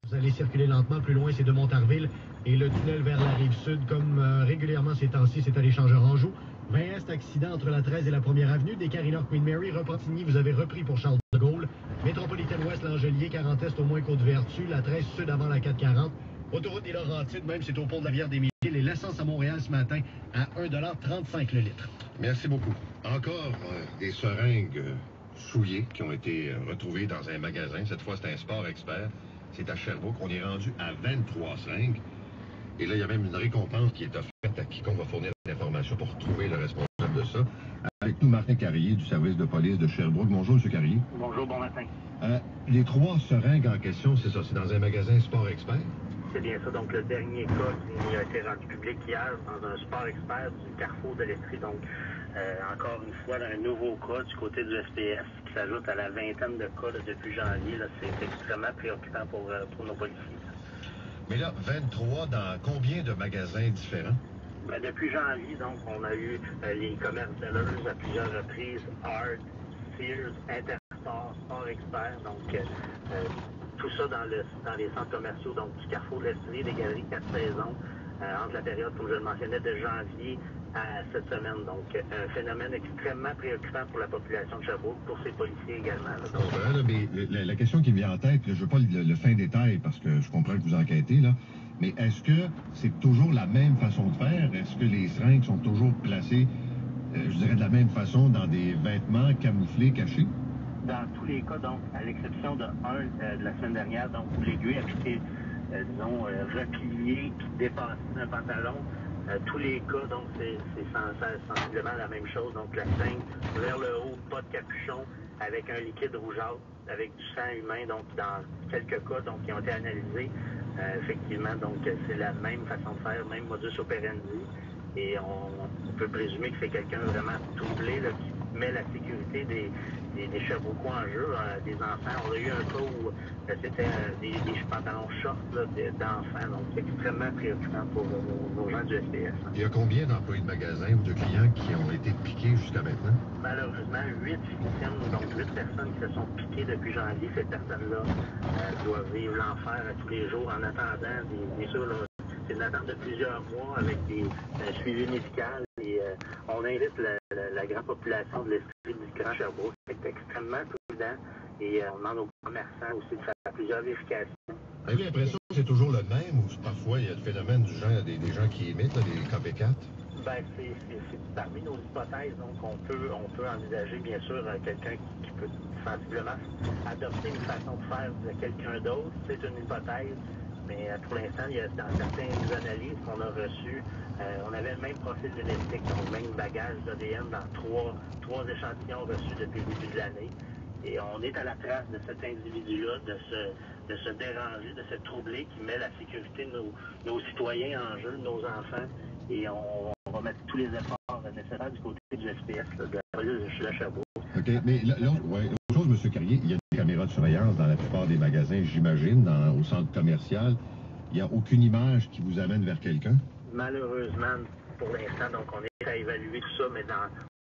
Vous allez circuler lentement, plus loin c'est de Montarville et le tunnel vers la rive sud, comme régulièrement ces temps-ci, c'est à l'échangeur-Anjou. 20 Est, accident entre la 13 et la 1er avenue. Des Carillon Queen Mary, Repentigny, vous avez repris pour Charles de Gaulle. Métropolitaine Ouest, L'Angelier, 40 Est au moins Côte-Vertu, la 13 sud avant la 440. Autoroute des Laurentides, même c'est au pont de la Rivière des Mille. Et l'essence à Montréal ce matin à 1,35 le litre. Merci beaucoup. Encore des seringues souillées qui ont été retrouvées dans un magasin. Cette fois, c'est un Sport Expert. C'est à Sherbrooke. On est rendu à 23 seringues. Et là, il y a même une récompense qui est offerte à quiconque va fournir l'information pour trouver le responsable de ça. Avec nous, Martin Carrier du service de police de Sherbrooke. Bonjour, M. Carrier. Bonjour, bon matin. Les 3 seringues en question, c'est ça, c'est dans un magasin Sport Expert? C'est bien ça. Donc, le dernier cas qui a été rendu public hier dans un Sport Expert du Carrefour de l'Estrie. Donc, encore une fois, un nouveau cas du côté du SPS qui s'ajoute à la vingtaine de cas là, depuis janvier. C'est extrêmement préoccupant pour nos policiers. Mais là, 23 dans combien de magasins différents? Ben, depuis janvier, donc, on a eu les commerces Zellers à plusieurs reprises, Hard, Sears, Intersport, Sport Expert, donc tout ça dans les centres commerciaux, donc du Carrefour de l'Estrie, des galeries 4 saisons, entre la période, comme je le mentionnais, de janvier à cette semaine. Donc, un phénomène extrêmement préoccupant pour la population de Sherbrooke, pour ses policiers également. Là. Donc, mais la question qui me vient en tête, je ne veux pas le fin détail parce que je comprends que vous enquêtez, là, mais est-ce que c'est toujours la même façon de faire? Est-ce que les seringues sont toujours placées, je dirais, de la même façon dans des vêtements camouflés, cachés? Dans tous les cas, donc, à l'exception de de la semaine dernière, donc, où l'aiguille a été, disons, repliée, qui dépassait un pantalon, tous les cas, donc, c'est sensiblement la même chose. Donc, la seringue vers le haut, pas de capuchon, avec un liquide rougeâtre, avec du sang humain, donc, dans quelques cas, donc, qui ont été analysés, effectivement, donc, c'est la même façon de faire, même modus operandi. Et on peut présumer que c'est quelqu'un vraiment troublé, là, qui met la sécurité des Cherbrouquois en jeu, des enfants. On a eu un cas où c'était des pantalons shorts d'enfants, donc c'est extrêmement préoccupant pour nos gens du SPS. Il y a combien d'employés de magasins ou de clients qui ont été piqués jusqu'à maintenant? Malheureusement, 8 victimes, donc 8 personnes qui se sont piquées depuis janvier. Ces personnes-là doivent vivre l'enfer à tous les jours en attendant, bien sûr, là, c'est une attente de plusieurs mois avec des suivis médicaux et on invite la grande population de l'Estrie du Grand Sherbrooke à être extrêmement prudent et on demande aux commerçants aussi de faire plusieurs vérifications. Avez-vous l'impression que c'est toujours le même ou parfois il y a le phénomène du genre des gens qui imitent, là, des copycats? Ben, c'est parmi nos hypothèses, donc on peut envisager bien sûr quelqu'un qui peut sensiblement adopter une façon de faire de quelqu'un d'autre. C'est une hypothèse. Mais pour l'instant, il y a dans certaines analyses qu'on a reçues, on avait le même profil génétique, donc le même bagage d'ADN dans trois échantillons reçus depuis le début de l'année. Et on est à la trace de cet individu-là, de se déranger, de se troubler, qui met la sécurité de nos citoyens en jeu, nos enfants. Et on va mettre tous les efforts nécessaires du côté du SPS, là, de la police de Sherbrooke. OK, mais l'autre chose, M. Carrier, il y a des caméras de surveillance dans la plupart des magasins, j'imagine, au centre commercial. Il n'y a aucune image qui vous amène vers quelqu'un? Malheureusement, pour l'instant, donc on est à évaluer tout ça, mais